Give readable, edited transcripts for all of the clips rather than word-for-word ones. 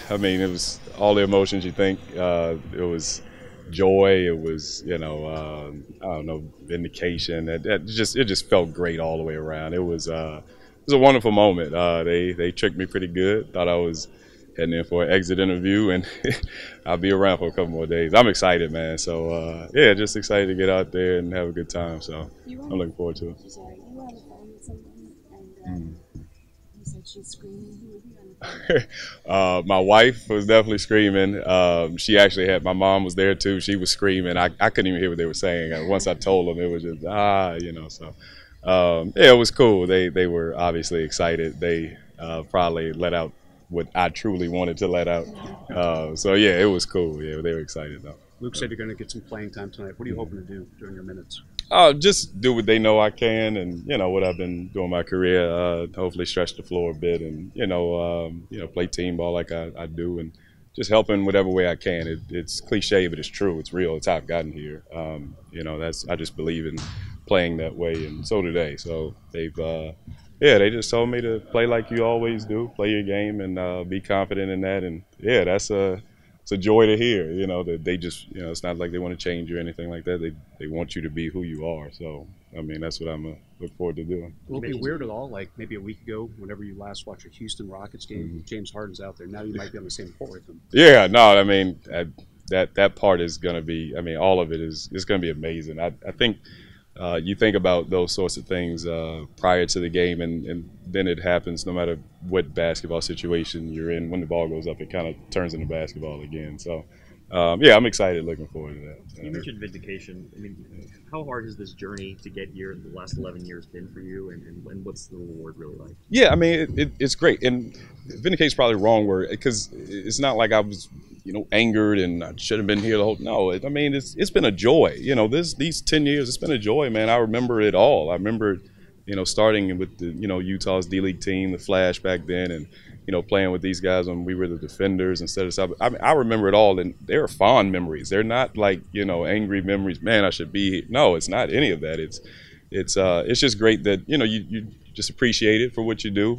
I mean, it was all the emotions you think. It was joy. It was, I don't know, vindication. It just felt great all the way around. It was a wonderful moment. They tricked me pretty good. Thought I was heading in for an exit interview, and I'll be around for a couple more days. I'm excited, man. So yeah, just excited to get out there and have a good time. So I'm looking forward to it. Sorry, you were on the phone with someone, and you said she's screaming. Who were you on the phone with? My wife was definitely screaming. She actually had my mom was there too. She was screaming. I couldn't even hear what they were saying. Once I told them, it was just So yeah, it was cool. They were obviously excited. They probably let out what I truly wanted to let out. So yeah, it was cool. Yeah, they were excited though. Luke said you're going to get some playing time tonight. What are you hoping to do during your minutes? Just do what they know I can, and what I've been doing my career. Hopefully, stretch the floor a bit, and play team ball like I do, and just helping whatever way I can. It's cliche, but it's true. It's real. It's how I've gotten here. I just believe in playing that way, and so do they. So they just told me to play like you always do, play your game, and be confident in that. And yeah, it's a joy to hear, that they just, it's not like they want to change you or anything like that. They want you to be who you are. So, I mean, that's what I'm look forward to doing. Will it be weird at all? Like maybe a week ago, whenever you last watched a Houston Rockets game, James Harden's out there. Now you might be on the same court with him. Yeah, no, I mean, that part is going to be, I mean, all of it is going to be amazing. I think you think about those sorts of things prior to the game, and then it happens no matter what basketball situation you're in. When the ball goes up, it kind of turns into basketball again. So, yeah, I'm excited, looking forward to that. You mentioned vindication. I mean, how hard has this journey to get here in the last 11 years been for you, and what's the reward really like? Yeah, I mean, it's great. And vindicate is probably the wrong word, because it's not like I was, angered and I should have been here the whole. No, I mean, it's been a joy. These 10 years, it's been a joy, man. I remember it all. I remember, starting with the, Utah's D-League team, the Flash back then, and playing with these guys when we were the defenders instead of stuff. I remember it all, and they're fond memories. They're not like angry memories. Man, I should be here. No, it's not any of that. It's just great that you just appreciate it for what you do.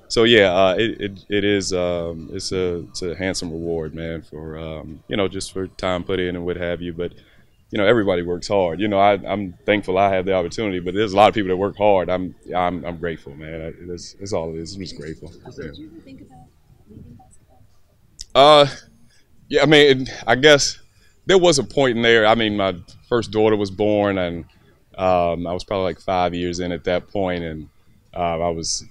So yeah, it is it's a handsome reward, man, for just for time put in and what have you. But everybody works hard. I'm thankful I have the opportunity, but there's a lot of people that work hard. I'm grateful, man. That's all it is. I'm just grateful. Did you ever think about leaving basketball? Yeah, I mean, I guess there was a point in there. I mean, my first daughter was born, and I was probably like 5 years in at that point, and I was,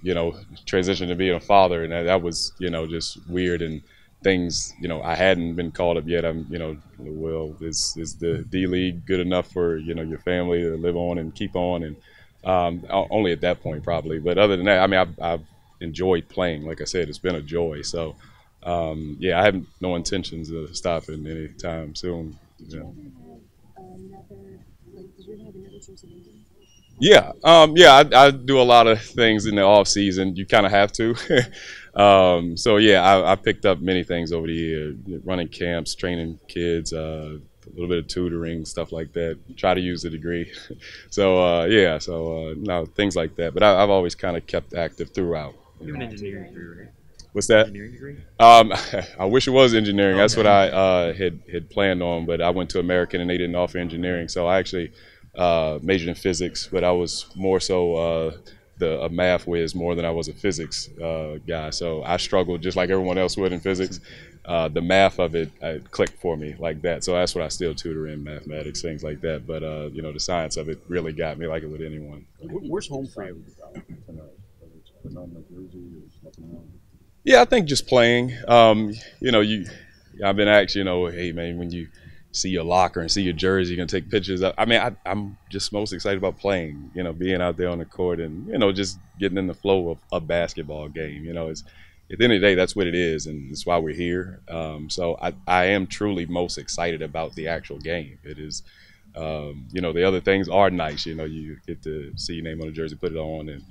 transitioning to being a father, and that was, just weird, and things, I hadn't been called up yet. I'm, well, is the D League good enough for, your family to live on and keep on? And only at that point probably. But other than that, I mean, I've enjoyed playing. Like I said, it's been a joy. So, yeah, I have no intentions of stopping anytime soon. Did you ever have another, did you ever have another source of income? Yeah, yeah, I do a lot of things in the off season. You kind of have to. So yeah, I picked up many things over the year, running camps, training kids, a little bit of tutoring, stuff like that. Try to use the degree. So yeah, so no, things like that. But I've always kind of kept active throughout. You have an engineering degree, right? What's that? Engineering degree? I wish it was engineering. That's what I had planned on, but I went to American and they didn't offer engineering, so I actually majored in physics, but I was more so a math whiz more than I was a physics guy. So I struggled just like everyone else would in physics. The math of it clicked for me like that. So that's what I still tutor in, mathematics, things like that. But the science of it really got me like it would anyone. Where's home for you? Yeah, I think just playing. I've been asked, hey man, when you see your locker and see your jersey, you're gonna take pictures. I mean, I'm just most excited about playing. Being out there on the court and just getting in the flow of a basketball game. It's at the end of the day, that's what it is, and that's why we're here. So I am truly most excited about the actual game. It is, the other things are nice. You get to see your name on the jersey, put it on, and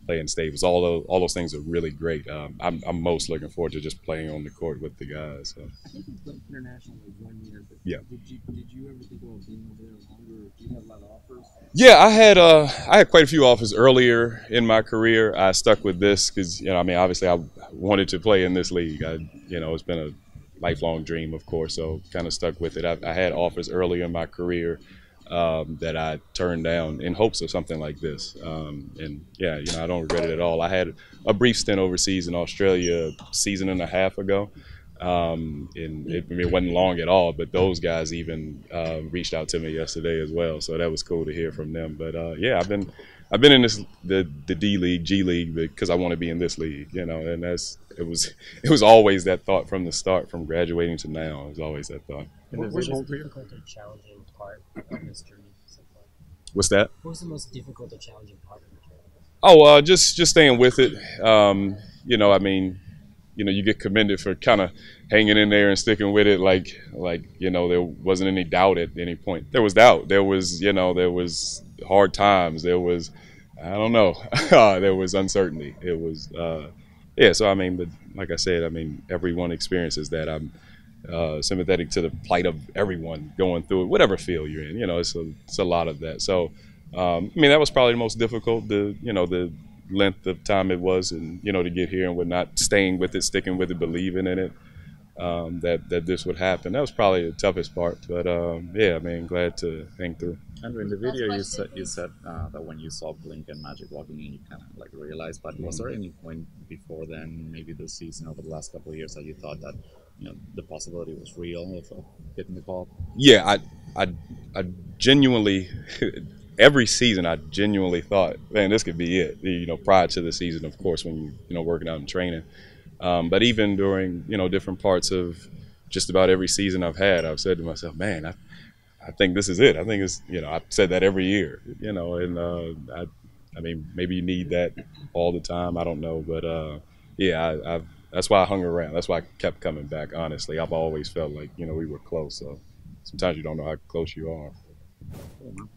playing staples. All those things are really great. I'm most looking forward to just playing on the court with the guys. So. I think you played international like 1 year, but Yeah. did you ever think about being over there longer? Or do you have a lot of offers? Yeah, I had quite a few offers earlier in my career. I stuck with this because I mean, obviously, I wanted to play in this league. It's been a lifelong dream, of course, so kind of stuck with it. I had offers earlier in my career that I turned down in hopes of something like this. And yeah, I don't regret it at all. I had a brief stint overseas in Australia a season and a half ago. And it wasn't long at all, but those guys even reached out to me yesterday as well, so that was cool to hear from them. But yeah, I've been in the D League, G League because I want to be in this league, and it was always that thought from the start, from graduating to now. It was always that thought. What was the most difficult or challenging part of this journey so far? What's that? What was the most difficult or challenging part of the journey? Oh, just staying with it. I mean, you get commended for kind of hanging in there and sticking with it. Like there wasn't any doubt at any point. There was doubt. There was hard times. There was, I don't know. There was uncertainty. It was, yeah. So I mean, but like I said, I mean, everyone experiences that. I'm sympathetic to the plight of everyone going through it, whatever field you're in. It's a lot of that. So, I mean, that was probably the most difficult. The length of time it was, and to get here and whatnot, staying with it, sticking with it, believing in it, that this would happen. That was probably the toughest part. But yeah, I mean, glad to hang through. Andrew, in the video you said that when you saw Blink and Magic walking in, you kind of like realized. But was there any point before then, maybe this season, over the last couple of years, that you thought that the possibility was real of getting the call? Yeah, I genuinely. Every season, I genuinely thought, man, this could be it. Prior to the season, of course, when you're working out and training, but even during different parts of just about every season I've had, I've said to myself, man, I think this is it. I think it's I've said that every year, and I mean, maybe you need that all the time. I don't know, but yeah, that's why I hung around. That's why I kept coming back. Honestly, I've always felt like we were close. So sometimes you don't know how close you are. Cool, man.